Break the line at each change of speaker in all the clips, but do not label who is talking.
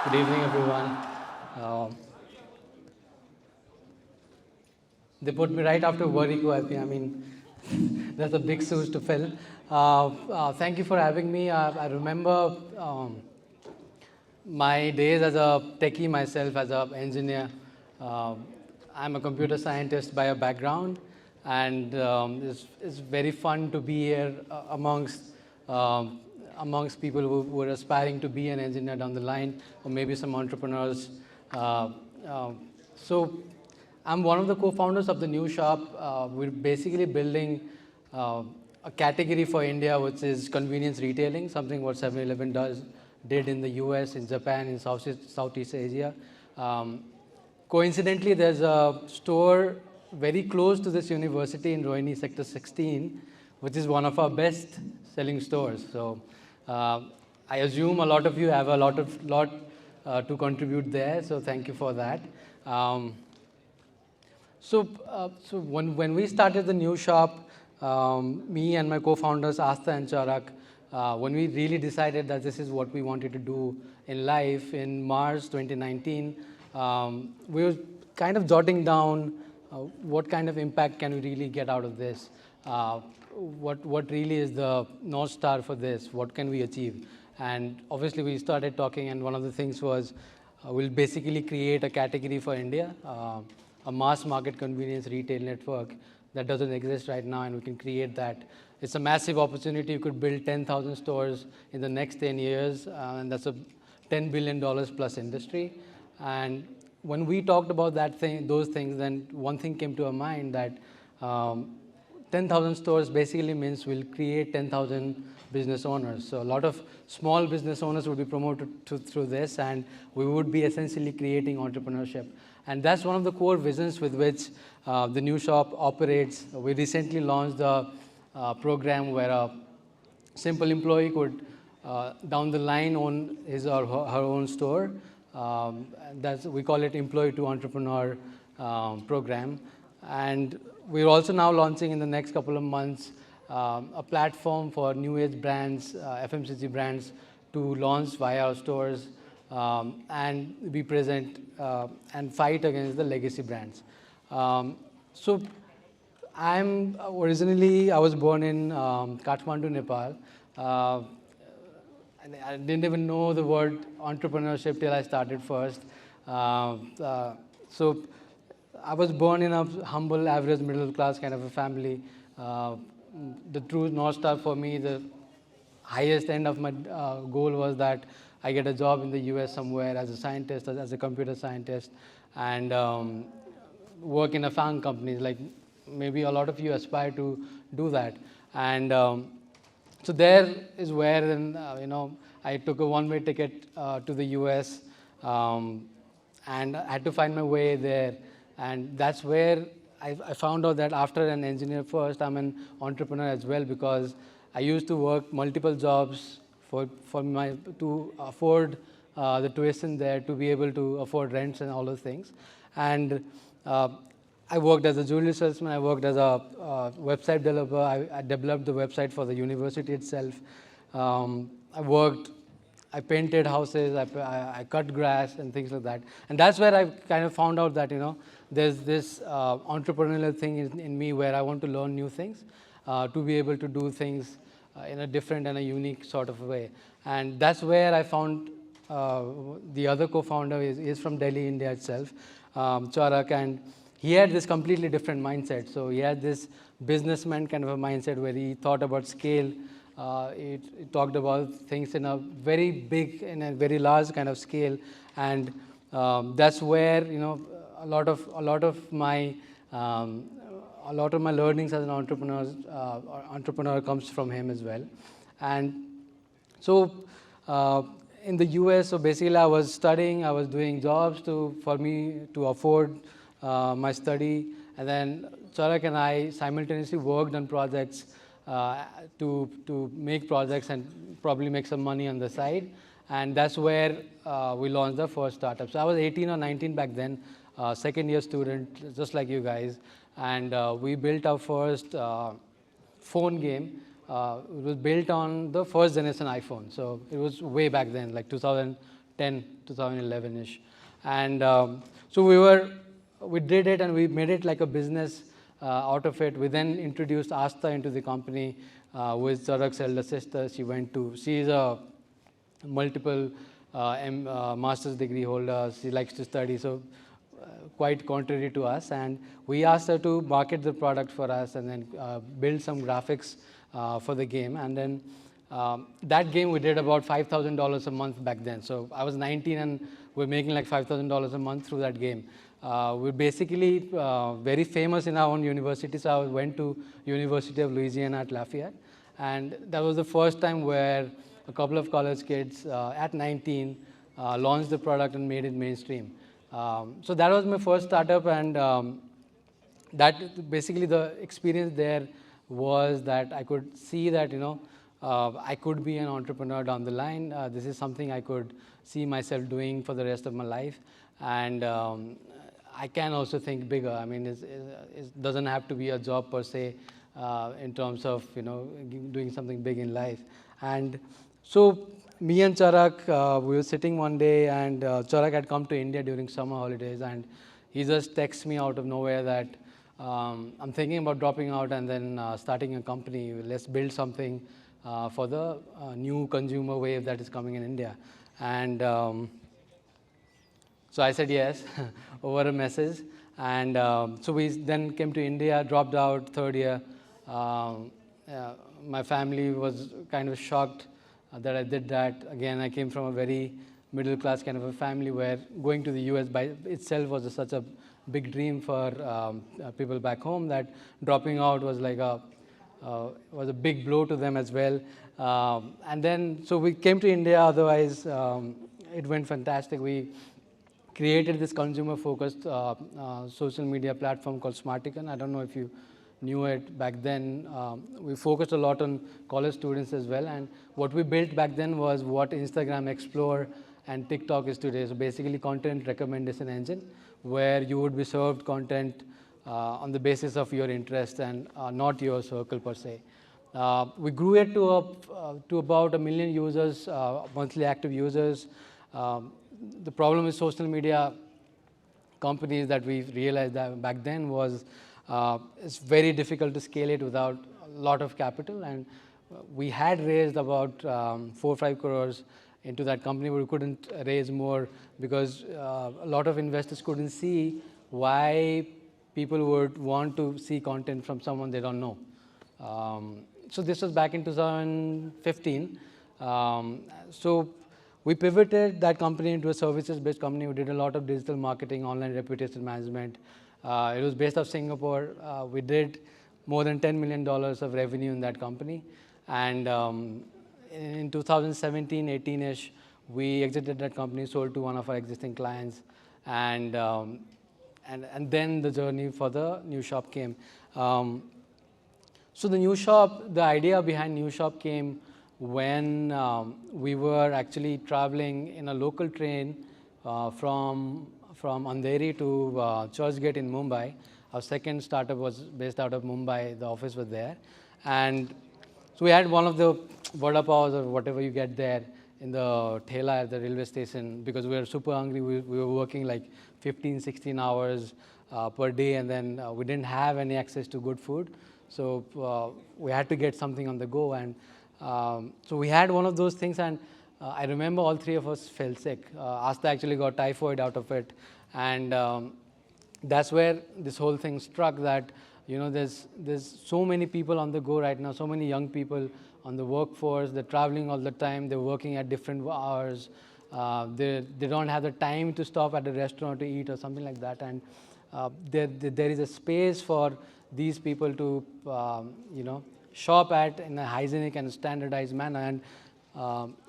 Good evening, everyone. Uh, they put me right after Wariko. I mean, that's a big shoes to fill. Thank you for having me. I remember my days as a techie myself, as an engineer. Um I'm a computer scientist by a background, and it's very fun to be here um, amongst people who are aspiring to be an engineer down the line, or maybe some entrepreneurs. Uh, uh, so I'm one of the co-founders of the new shop. We're basically building uh, a category for India, which is convenience retailing, something what 7-Eleven did in the US, in Japan, in Southeast Asia. Um, Coincidentally, there's a store very close to this university in Rohini Sector 16, which is one of our best selling stores. So uh, I assume a lot of you have a lot to contribute there. So thank you for that. Um, so when we started the new shop, me and my co-founders Asta and Charak, when we really decided that this is what we wanted to do in life in March 2019, we were kind of jotting down what kind of impact can we really get out of this. What really is the North Star for this? What can we achieve? And obviously we started talking, and one of the things was we'll basically create a category for India, a mass market convenience retail network that doesn't exist right now, and we can create that. It's a massive opportunity. You could build 10,000 stores in the next 10 years, and that's a $10 billion plus industry. And when we talked about those things, then one thing came to our mind that 10,000 stores basically means we'll create 10,000 business owners. So a lot of small business owners would be promoted through this, and we would be essentially creating entrepreneurship. And that's one of the core visions with which the new shop operates. We recently launched a program where a simple employee could, down the line, own his or her own store. We call it Employee to Entrepreneur program. And we're also now launching in the next couple of months a platform for new age brands, FMCG brands, to launch via our stores and be present and fight against the legacy brands. So I was born in Kathmandu, Nepal. I didn't even know the word entrepreneurship till I started first. So I was born in a humble, average, middle class kind of a family. The true North Star for me, the highest end of my goal was that I get a job in the US somewhere as a scientist, as a computer scientist, and work in a FAANG company. Like maybe a lot of you aspire to do that. And so there is where then, I took a one-way ticket to the US, and I had to find my way there. And that's where I found out that after an engineer first, I'm an entrepreneur as well, because I used to work multiple jobs to afford the tuition there, to be able to afford rents and all those things. And I worked as a jewelry salesman. I worked as a website developer. I developed the website for the university itself. I painted houses, I cut grass and things like that. And that's where I kind of found out that, there's this entrepreneurial thing in me where I want to learn new things, to be able to do things in a different and a unique sort of way. And that's where I found the other co-founder is from Delhi, India itself, Charak, and he had this completely different mindset. So he had this businessman kind of a mindset where he thought about scale. It talked about things in a very big, in a very large kind of scale, and that's where a lot of my learnings as an entrepreneur comes from him as well. And so in the US, so basically I was studying, I was doing jobs for me to afford my study, and then Charak and I simultaneously worked on projects to make projects and probably make some money on the side. And that's where we launched the first startup. So I was 18 or 19 back then, second year student, just like you guys. And we built our first phone game. It was built on the first generation iPhone. So it was way back then, like 2002 2011-ish. And so we did it and we made it like a business out of it. We then introduced Asta into the company with Charak's elder sister. She is a multiple master's degree holder. She likes to study, so quite contrary to us. And we asked her to market the product for us and then build some graphics for the game. And then that game we did about $5,000 a month back then. So I was 19 and we're making like $5,000 a month through that game. We're basically very famous in our own university. So I went to University of Louisiana at Lafayette. And that was the first time where a couple of college kids at 19 launched the product and made it mainstream. So that was my first startup, and that basically the experience there was that I could see that I could be an entrepreneur down the line. This is something I could see myself doing for the rest of my life, and I can also think bigger. I mean, it doesn't have to be a job per se in terms of doing something big in life. And so me and Charak, we were sitting one day, and Charak had come to India during summer holidays, and he just texts me out of nowhere that I'm thinking about dropping out and then starting a company. Let's build something for the new consumer wave that is coming in India. And so I said yes over a message. And so we then came to India, dropped out third year. My family was kind of shocked that I did that. Again, I came from a very middle class kind of a family where going to the US by itself was such a big dream for people back home that dropping out was like was a big blow to them as well. And then, so we came to India. Otherwise, it went fantastic. We created this consumer-focused social media platform called Smartican. I don't know if you knew it back then. We focused a lot on college students as well. And what we built back then was what Instagram Explore and TikTok is today. So basically content recommendation engine where you would be served content on the basis of your interest and not your circle per se. We grew it to about 1 million users, monthly active users. The problem with social media companies that we realized that back then was it's very difficult to scale it without a lot of capital. And we had raised about 4 or 5 crores into that company, but we couldn't raise more because a lot of investors couldn't see why people would want to see content from someone they don't know. So this was back in 2015. So we pivoted that company into a services-based company. We did a lot of digital marketing, online reputation management. It was based out of Singapore. We did more than $10 million of revenue in that company. And in 2017, 18-ish, we exited that company, sold to one of our existing clients. And then the journey for the new shop came. So the new shop, the idea behind new shop came when we were actually traveling in a local train from Andheri to Churchgate in Mumbai. Our second startup was based out of Mumbai. The office was there. And so we had one of the vada pavs or whatever you get there in the thela at the railway station because we were super hungry. We were working like 15, 16 hours per day, and then we didn't have any access to good food. So we had to get something on the go. And so we had one of those things, and I remember all three of us fell sick. Asta actually got typhoid out of it. And that's where this whole thing struck that, there's so many people on the go right now, so many young people on the workforce. They're traveling all the time. They're working at different hours. They don't have the time to stop at a restaurant to eat or something like that. And there is a space for these people to, shop at in a hygienic and standardized manner. And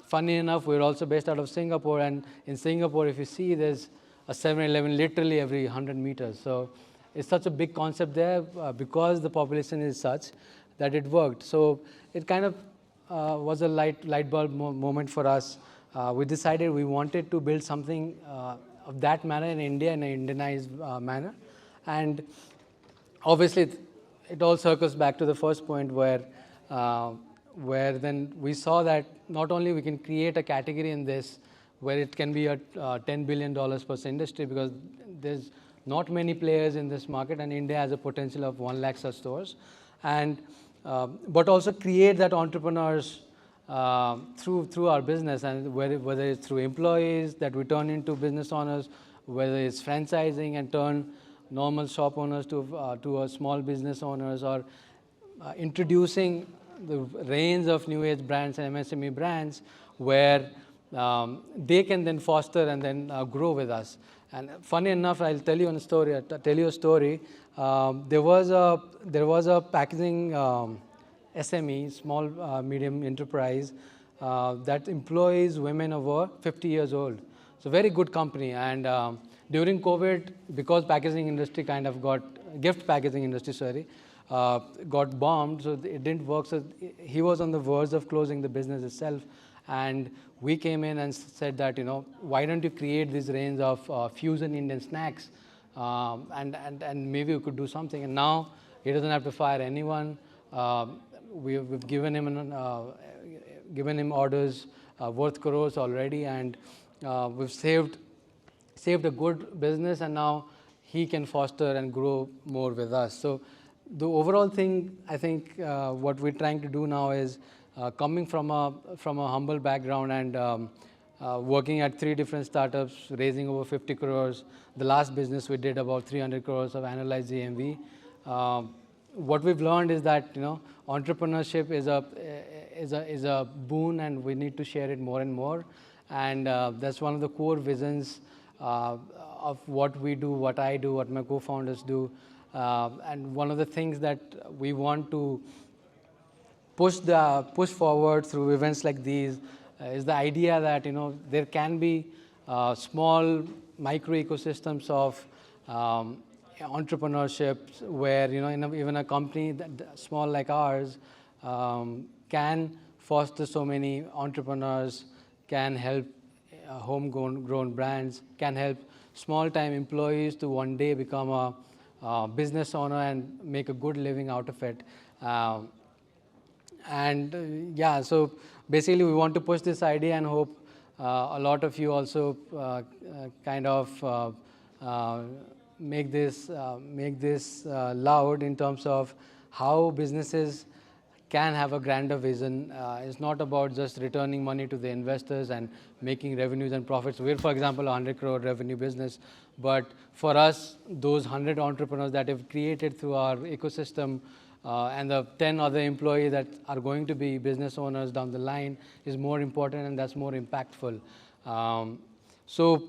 funny enough, we're also based out of Singapore. And in Singapore, if you see, there's a 7-Eleven literally every 100 meters. So it's such a big concept there because the population is such that it worked. So it kind of was a light bulb moment for us. We decided we wanted to build something of that manner in India, in an Indianized manner. And obviously, it all circles back to the first point where then we saw that not only we can create a category in this, where it can be a $10 billion plus industry, because there's not many players in this market, and India has a potential of 1 lakh such stores. And but also create that entrepreneurs through our business, and whether it's through employees that we turn into business owners, whether it's franchising and turn normal shop owners to a small business owners, or introducing the range of new age brands and MSME brands where they can then foster and then grow with us. And funny enough, I'll tell you a story. There was a packaging SME, small medium enterprise, that employs women over 50 years old. So very good company. And during COVID, because packaging industry kind of gift packaging industry, got bombed, so it didn't work. So he was on the verge of closing the business itself. And we came in and said that, why don't you create this range of fusion Indian snacks, and maybe we could do something. And now he doesn't have to fire anyone. We've given him orders worth crores already, and we've saved a good business, and now he can foster and grow more with us. So the overall thing, I think, what we're trying to do now is coming from a humble background and working at 3 different startups, raising over 50 crores. The last business we did about 300 crores of annualized GMV. What we've learned is that entrepreneurship is a boon, and we need to share it more and more. And that's one of the core visions of what we do, what I do, what my co-founders do. And one of the things that we want to push forward through events like these is the idea that there can be small micro ecosystems of entrepreneurship, where even a company that small like ours can foster so many entrepreneurs, can help homegrown brands, can help small-time employees to one day become a business owner and make a good living out of it. Yeah, so basically we want to push this idea, and hope a lot of you also kind of make this loud in terms of how businesses can have a grander vision. It's not about just returning money to the investors and making revenues and profits. We're, for example, a 100 crore revenue business, but for us, those 100 entrepreneurs that have created through our ecosystem and the 10 other employees that are going to be business owners down the line is more important, and that's more impactful. So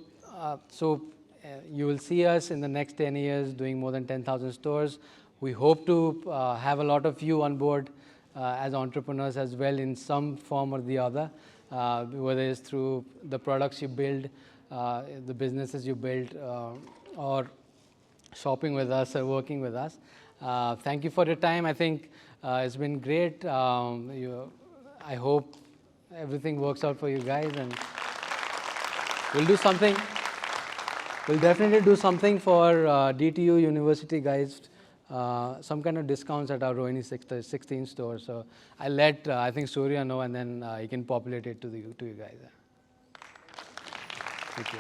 you will see us in the next 10 years doing more than 10,000 stores. We hope to have a lot of you on board as entrepreneurs as well, in some form or the other, whether it's through the products you build, the businesses you build, or shopping with us or working with us. Thank you for your time. I think it's been great. I hope everything works out for you guys, and we'll do something. We'll definitely do something for DTU University guys, some kind of discounts at our Rohini 16 store. So I'll let, I think, Surya know, and then he can populate it to you guys. Thank you.